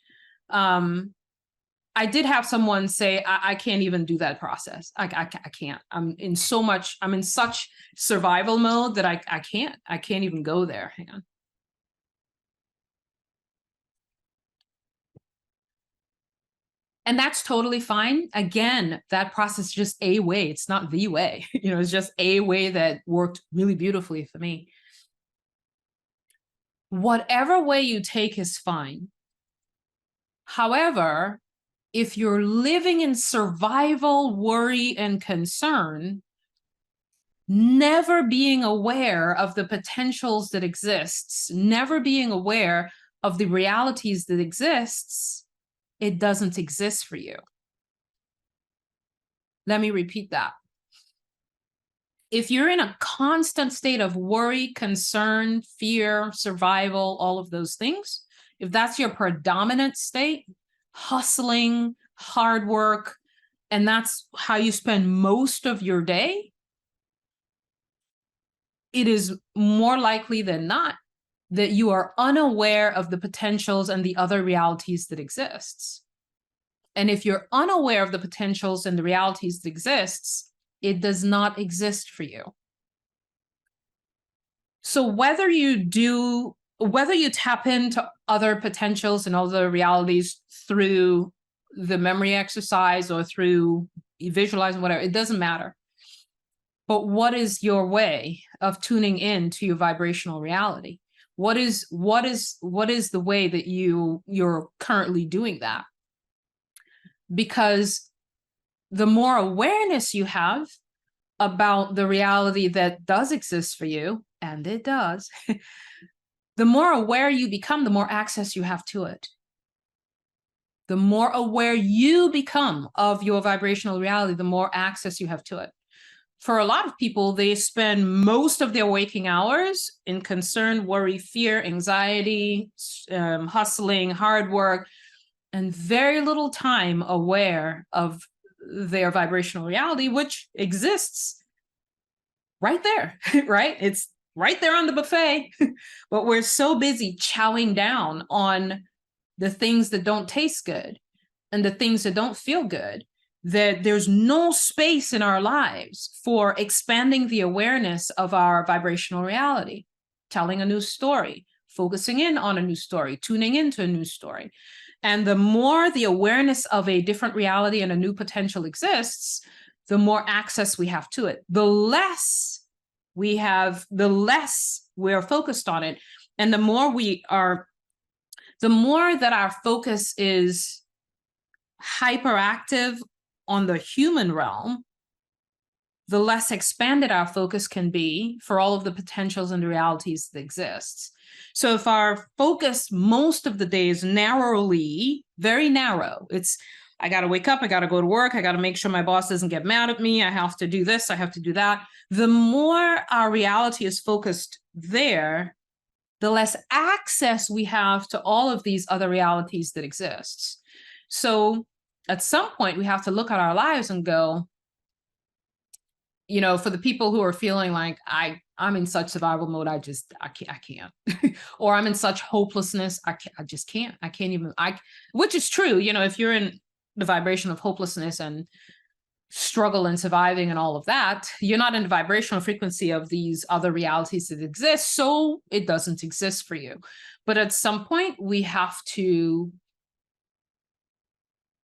I did have someone say, I can't even do that process. I can't. I'm in such survival mode that I can't even go there. Hang on. And that's totally fine. Again, that process is just a way. It's not the way. It's just a way that worked really beautifully for me. Whatever way you take is fine. However, if you're living in survival, worry, and concern, never being aware of the potentials that exists, never being aware of the realities that exists, it doesn't exist for you. Let me repeat that. If you're in a constant state of worry, concern, fear, survival, all of those things, if that's your predominant state, hustling, hard work, and that's how you spend most of your day, it is more likely than not that you are unaware of the potentials and the other realities that exists. And if you're unaware of the potentials and the realities that exists, it does not exist for you. So whether you tap into other potentials and other realities through the memory exercise or through visualizing, whatever, it doesn't matter. But what is your way of tuning in to your vibrational reality? What is the way that you're currently doing that? because the more awareness you have about the reality that does exist for you, and it does, the more aware you become, the more access you have to it. The more aware you become of your vibrational reality, the more access you have to it. For a lot of people, they spend most of their waking hours in concern, worry, fear, anxiety, hustling, hard work, and very little time aware of their vibrational reality, which exists right there, right? It's right there on the buffet. But we're so busy chowing down on the things that don't taste good and the things that don't feel good, that there's no space in our lives for expanding the awareness of our vibrational reality, telling a new story, focusing in on a new story, tuning into a new story. And the more the awareness of a different reality and a new potential exists, the more access we have to it. The less we have, the less we're focused on it. And the more that our focus is hyperactive on the human realm, the less expanded our focus can be for all of the potentials and the realities that exist. So if our focus most of the day is narrowly, very narrow, it's, I got to wake up, I got to go to work, I got to make sure my boss doesn't get mad at me, I have to do this, I have to do that. The more our reality is focused there, the less access we have to all of these other realities that exist. So at some point, we have to look at our lives and go, you know, for the people who are feeling like I'm in such survival mode, I can't, or I'm in such hopelessness, I just can't, which is true. You know, if you're in the vibration of hopelessness and struggle and surviving and all of that, you're not in the vibrational frequency of these other realities that exist, so it doesn't exist for you. But at some point, we have to,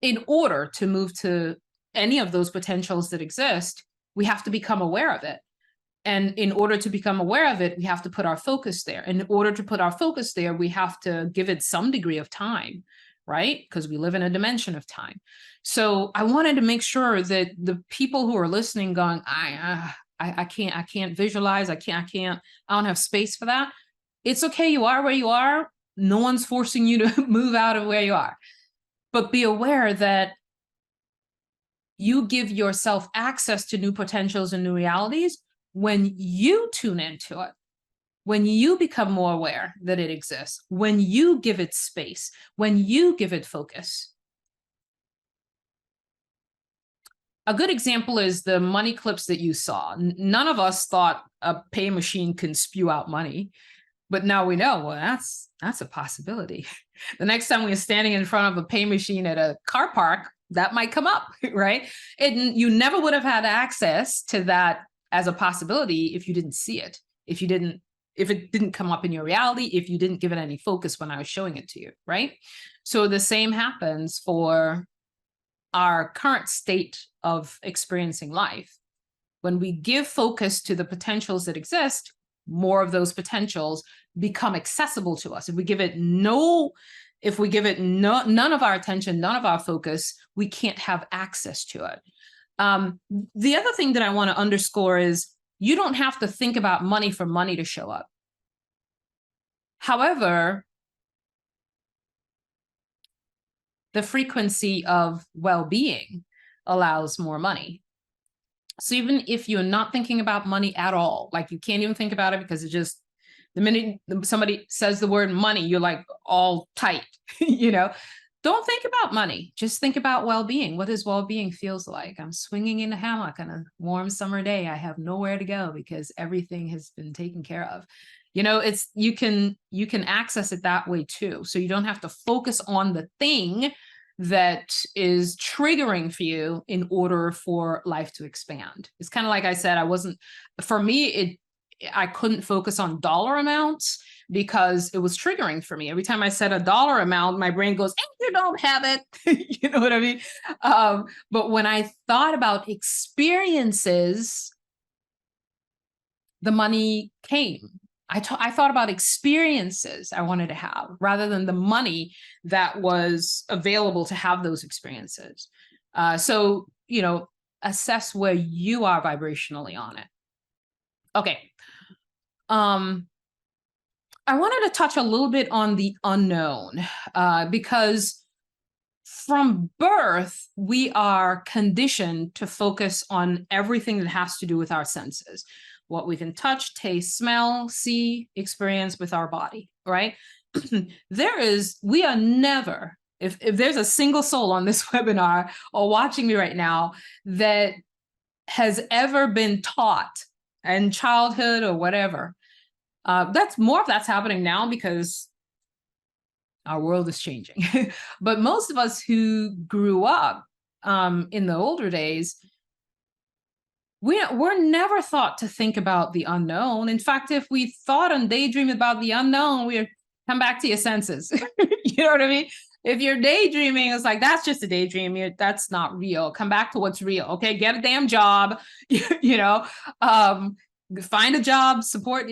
in order to move to any of those potentials that exist, we have to become aware of it. And in order to become aware of it, we have to put our focus there. And in order to put our focus there, we have to give it some degree of time, right? Because we live in a dimension of time. So I wanted to make sure that the people who are listening going, I can't visualize, I don't have space for that. It's okay, you are where you are. No one's forcing you to move out of where you are. But be aware that you give yourself access to new potentials and new realities when you tune into it, when you become more aware that it exists, when you give it space, when you give it focus. A good example is the money clips that you saw. None of us thought a pay machine can spew out money, but now we know, well, that's a possibility. The next time we're standing in front of a pay machine at a car park, that might come up, right? And you never would have had access to that as a possibility if you didn't see it, if it didn't come up in your reality, if you didn't give it any focus when I was showing it to you, right? So the same happens for our current state of experiencing life. When we give focus to the potentials that exist, more of those potentials become accessible to us. If we give it none of our attention, none of our focus, we can't have access to it. The other thing that I want to underscore is you don't have to think about money for money to show up. However, the frequency of well-being allows more money. So even if you're not thinking about money at all, like you can't even think about it because it just, the minute somebody says the word money, you're like all tight, you know, don't think about money. Just think about well-being. What does well-being feels like? I'm swinging in a hammock on a warm summer day. I have nowhere to go because everything has been taken care of. You know, it's, you can access it that way too. So you don't have to focus on the thing that is triggering for you in order for life to expand. It's kind of like I said, I couldn't focus on dollar amounts because it was triggering for me. Every time I said a dollar amount, my brain goes, "And you don't have it." You know what I mean? But when I thought about experiences, the money came. I thought about experiences I wanted to have rather than the money that was available to have those experiences. So, assess where you are vibrationally on it. Okay. I wanted to touch a little bit on the unknown, because from birth, we are conditioned to focus on everything that has to do with our senses, what we can touch, taste, smell, see, experience with our body, right? We are never, if there's a single soul on this webinar or watching me right now that has ever been taught in childhood or whatever, that's happening now because our world is changing. But most of us who grew up in the older days, we're never thought to think about the unknown. In fact, if we thought and daydreamed about the unknown, we'd come back to your senses. You know what I mean? If you're daydreaming, it's like, that's just a daydream. That's not real. Come back to what's real. Okay, get a damn job. Find a job, support,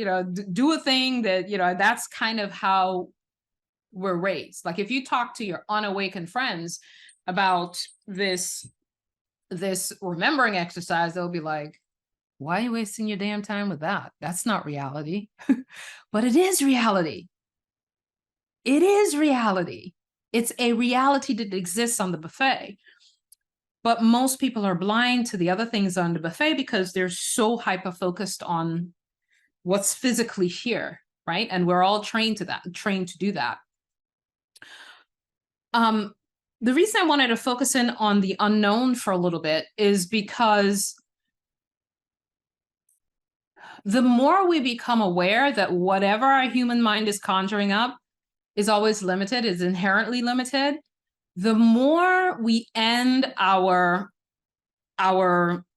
do a thing that, that's kind of how we're raised. Like if you talk to your unawakened friends about this remembering exercise, they'll be like, why are you wasting your damn time with that? That's not reality. But it is reality. It is reality. It's a reality that exists on the buffet. But most people are blind to the other things on the buffet because they're so hyper-focused on what's physically here, right? And we're all trained to do that. The reason I wanted to focus in on the unknown for a little bit is because the more we become aware that whatever our human mind is conjuring up is always limited, is inherently limited, the more we end our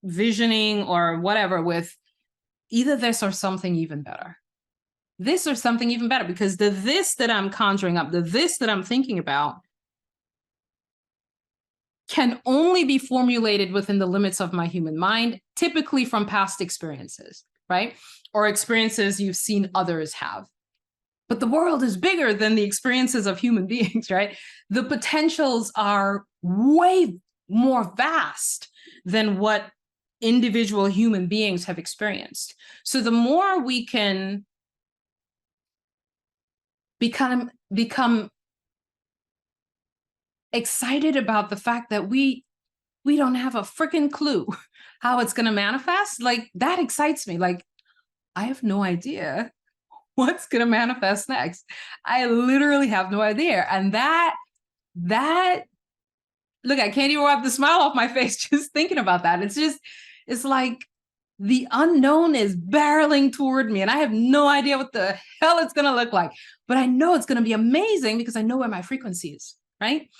visioning or whatever with either this or something even better. This or something even better, because the this that I'm conjuring up, the this that I'm thinking about, can only be formulated within the limits of my human mind, typically from past experiences, right? Or experiences you've seen others have. But the world is bigger than the experiences of human beings, right? The potentials are way more vast than what individual human beings have experienced. So the more we can become excited about the fact that we don't have a freaking clue how it's going to manifest, like that excites me. Like, I have no idea what's going to manifest next. I literally have no idea. And that look, I can't even wipe the smile off my face just thinking about that. It's like the unknown is barreling toward me and I have no idea what the hell it's going to look like, but I know it's going to be amazing because I know where my frequency is, right?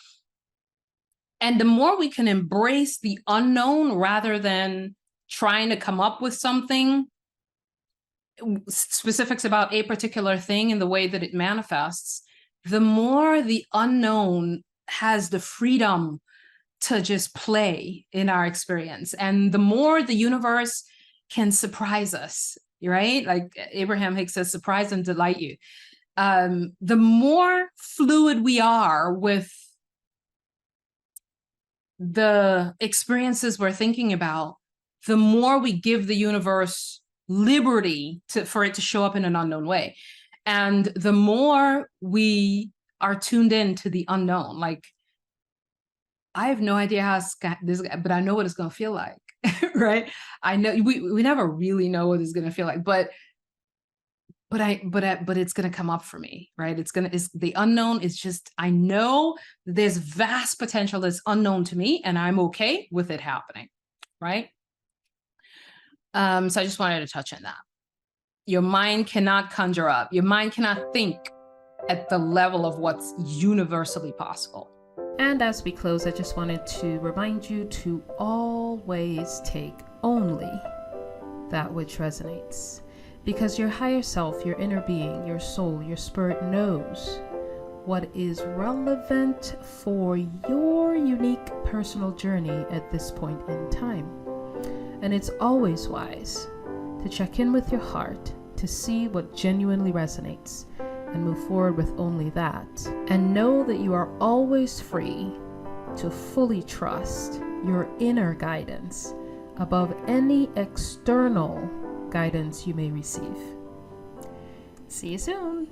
And the more we can embrace the unknown rather than trying to come up with something, specifics about a particular thing and the way that it manifests, the more the unknown has the freedom to just play in our experience. And the more the universe can surprise us, right? Like Abraham Hicks says, surprise and delight you. The more fluid we are with the experiences we're thinking about, the more we give the universe liberty for it to show up in an unknown way. And the more we are tuned in to the unknown, like, I have no idea how this, but I know what it's going to feel like, right? I know we never really know what it's going to feel like, but it's going to come up for me, right? It's the unknown is just, I know there's vast potential that's unknown to me and I'm okay with it happening, right? So I just wanted to touch on that. Your mind cannot conjure up. Your mind cannot think at the level of what's universally possible. And as we close, I just wanted to remind you to always take only that which resonates. Because your higher self, your inner being, your soul, your spirit knows what is relevant for your unique personal journey at this point in time. And it's always wise to check in with your heart to see what genuinely resonates and move forward with only that. And know that you are always free to fully trust your inner guidance above any external guidance you may receive. See you soon.